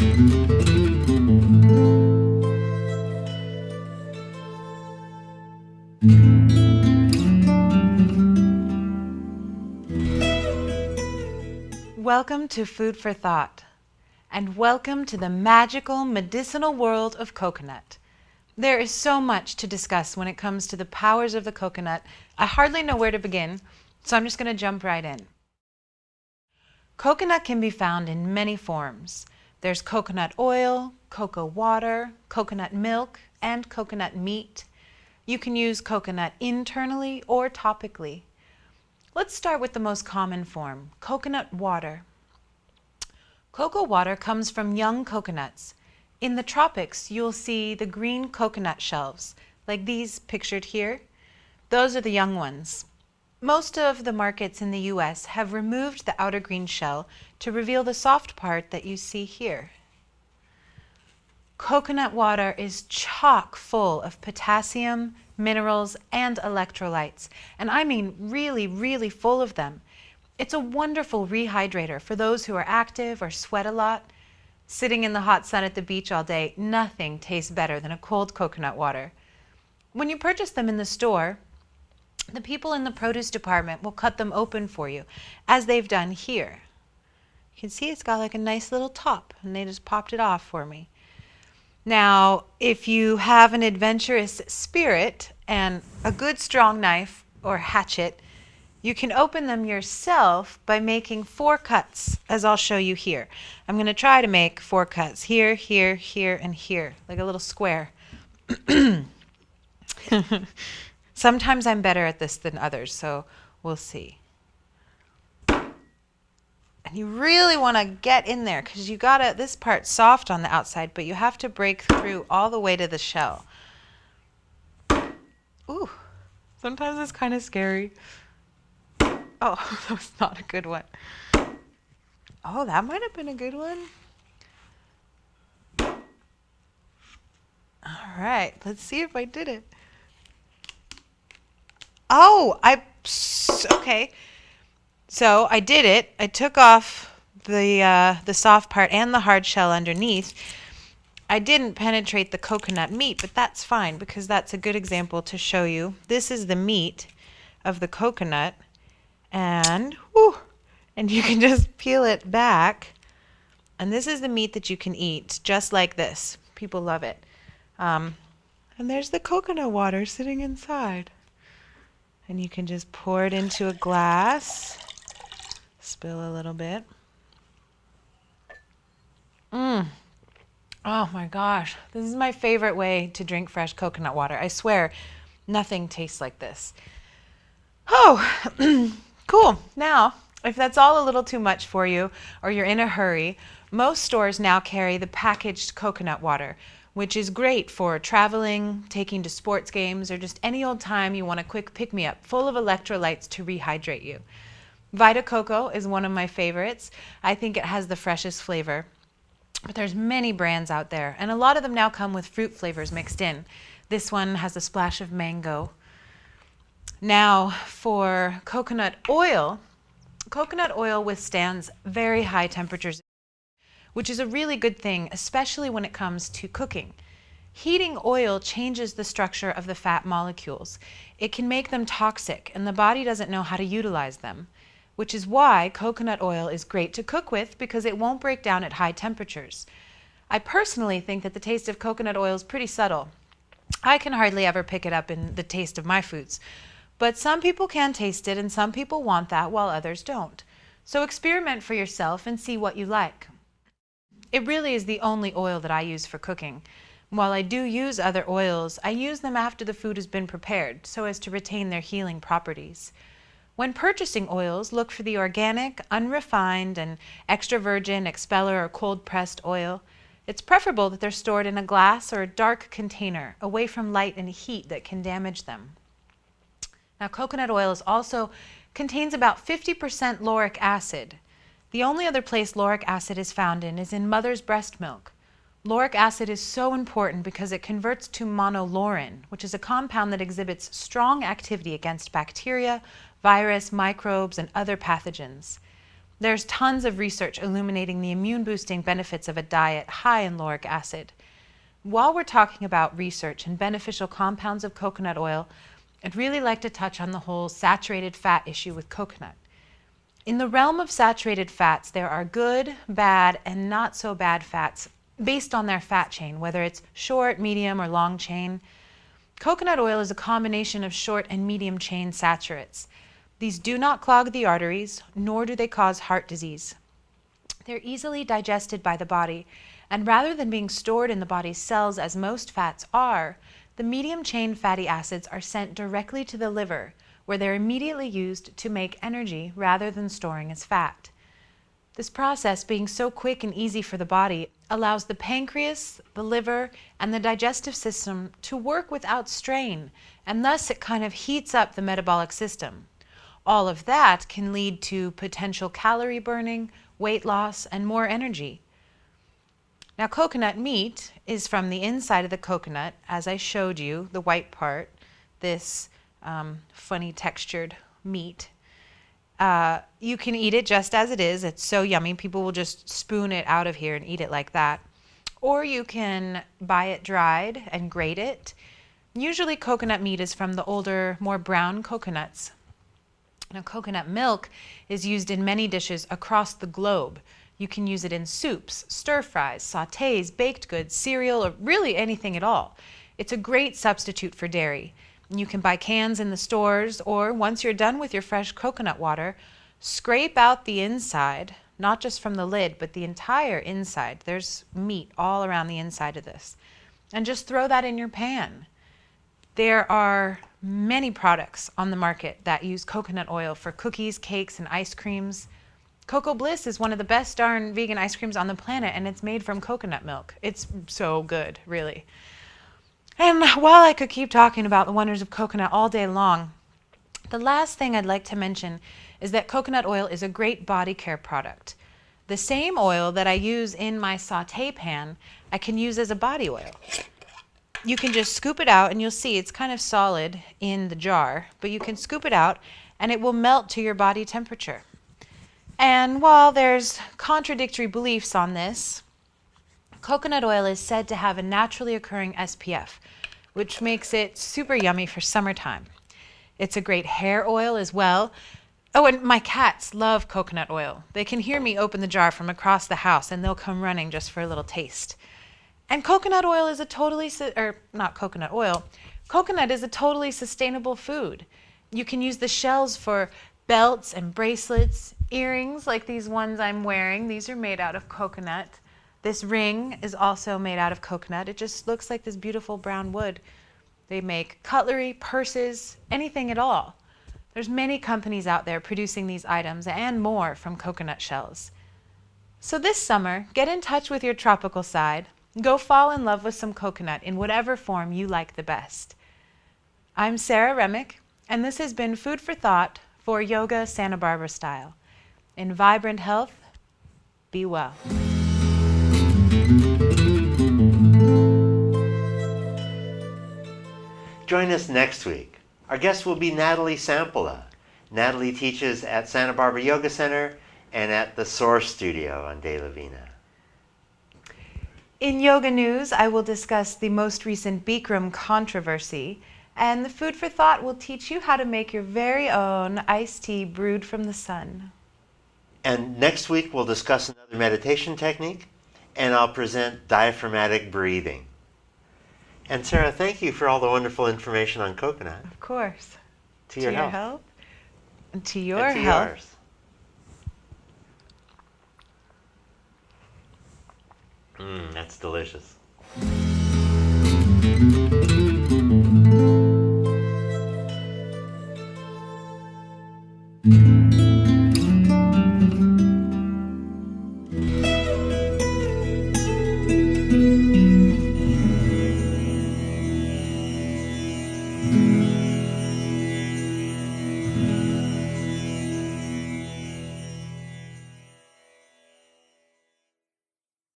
Welcome to Food for Thought, and welcome to the magical medicinal world of coconut. There is so much to discuss when it comes to the powers of the coconut. I hardly know where to begin, so I'm just going to jump right in. Coconut can be found in many forms. There's coconut oil, cocoa water, coconut milk, and coconut meat. You can use coconut internally or topically. Let's start with the most common form, coconut water. Cocoa water comes from young coconuts. In the tropics, you'll see the green coconut shells, like these pictured here. Those are the young ones. Most of the markets in the US have removed the outer green shell to reveal the soft part that you see here. Coconut water is chock full of potassium, minerals, and electrolytes, and I mean really, really full of them. It's a wonderful rehydrator for those who are active or sweat a lot. Sitting in the hot sun at the beach all day, nothing tastes better than a cold coconut water. When you purchase them in the store, the people in the produce department will cut them open for you, as they've done here. You can see it's got like a nice little top, and they just popped it off for me. Now, if you have an adventurous spirit and a good strong knife or hatchet, you can open them yourself by making 4 cuts, as I'll show you here. I'm going to try to make 4 cuts, here, here, here, and here, like a little square. Sometimes I'm better at this than others, so we'll see. And you really want to get in there because you gotta, this part's soft on the outside, but you have to break through all the way to the shell. Ooh, sometimes it's kind of scary. Oh, that was not a good one. Oh, that might have been a good one. All right, let's see if I did it. Oh, okay. So I did it. I took off the soft part and the hard shell underneath. I didn't penetrate the coconut meat, but that's fine because that's a good example to show you. This is the meat of the coconut, and you can just peel it back. And this is the meat that you can eat, just like this. People love it. And there's the coconut water sitting inside. And you can just pour it into a glass. Spill a little bit. Oh my gosh, this is my favorite way to drink fresh coconut water. I swear, nothing tastes like this. Oh, cool. Now, if that's all a little too much for you, or you're in a hurry, most stores now carry the packaged coconut water, which is great for traveling, taking to sports games, or just any old time you want a quick pick-me-up full of electrolytes to rehydrate you. Vita Coco is one of my favorites. I think it has the freshest flavor. But there's many brands out there, and a lot of them now come with fruit flavors mixed in. This one has a splash of mango. Now, for coconut oil withstands very high temperatures, which is a really good thing, especially when it comes to cooking. Heating oil changes the structure of the fat molecules. It can make them toxic, and the body doesn't know how to utilize them, which is why coconut oil is great to cook with because it won't break down at high temperatures. I personally think that the taste of coconut oil is pretty subtle. I can hardly ever pick it up in the taste of my foods, but some people can taste it and some people want that while others don't. So experiment for yourself and see what you like. It really is the only oil that I use for cooking. While I do use other oils, I use them after the food has been prepared so as to retain their healing properties. When purchasing oils, look for the organic, unrefined, and extra virgin, expeller, or cold-pressed oil. It's preferable that they're stored in a glass or a dark container, away from light and heat that can damage them. Now, coconut oil also contains about 50% lauric acid. The only other place lauric acid is found in is in mother's breast milk. Lauric acid is so important because it converts to monolaurin, which is a compound that exhibits strong activity against bacteria, virus, microbes, and other pathogens. There's tons of research illuminating the immune-boosting benefits of a diet high in lauric acid. While we're talking about research and beneficial compounds of coconut oil, I'd really like to touch on the whole saturated fat issue with coconut. In the realm of saturated fats, there are good, bad, and not so bad fats based on their fat chain, whether it's short, medium, or long chain. Coconut oil is a combination of short and medium chain saturates. These do not clog the arteries, nor do they cause heart disease. They're easily digested by the body, and rather than being stored in the body's cells as most fats are, the medium chain fatty acids are sent directly to the liver, where they're immediately used to make energy rather than storing as fat. This process, being so quick and easy for the body, allows the pancreas, the liver, and the digestive system to work without strain, and thus it kind of heats up the metabolic system. All of that can lead to potential calorie burning, weight loss, and more energy. Now, coconut meat is from the inside of the coconut, as I showed you, the white part, this funny textured meat. You can eat it just as it is. It's so yummy. People will just spoon it out of here and eat it like that. Or you can buy it dried and grate it. Usually coconut meat is from the older, more brown coconuts. Now, coconut milk is used in many dishes across the globe. You can use it in soups, stir fries, sautés, baked goods, cereal, or really anything at all. It's a great substitute for dairy. You can buy cans in the stores, or once you're done with your fresh coconut water, scrape out the inside, not just from the lid, but the entire inside. There's meat all around the inside of this. And just throw that in your pan. There are many products on the market that use coconut oil for cookies, cakes, and ice creams. Cocoa Bliss is one of the best darn vegan ice creams on the planet, and it's made from coconut milk. It's so good, really. And while I could keep talking about the wonders of coconut all day long, the last thing I'd like to mention is that coconut oil is a great body care product. The same oil that I use in my sauté pan, I can use as a body oil. You can just scoop it out, and you'll see it's kind of solid in the jar, but you can scoop it out and it will melt to your body temperature. And while there's contradictory beliefs on this, coconut oil is said to have a naturally occurring SPF, which makes it super yummy for summertime. It's a great hair oil as well. Oh, and my cats love coconut oil. They can hear me open the jar from across the house, and they'll come running just for a little taste. And coconut oil is a coconut is a totally sustainable food. You can use the shells for belts and bracelets, earrings like these ones I'm wearing. These are made out of coconut. This ring is also made out of coconut. It just looks like this beautiful brown wood. They make cutlery, purses, anything at all. There's many companies out there producing these items and more from coconut shells. So this summer, get in touch with your tropical side. Go fall in love with some coconut in whatever form you like the best. I'm Sara Remick, and this has been Food for Thought for Yoga Santa Barbara Style. In vibrant health, be well. Join us next week. Our guest will be Natalie Sampola. Natalie teaches at Santa Barbara Yoga Center and at the Source Studio on De La Vina. In yoga news, I will discuss the most recent Bikram controversy, and the Food for Thought will teach you how to make your very own iced tea brewed from the sun. And next week we'll discuss another meditation technique, and I'll present diaphragmatic breathing. And Sara, thank you for all the wonderful information on coconut. Of course. To your health. And to your and to health. Yours. That's delicious.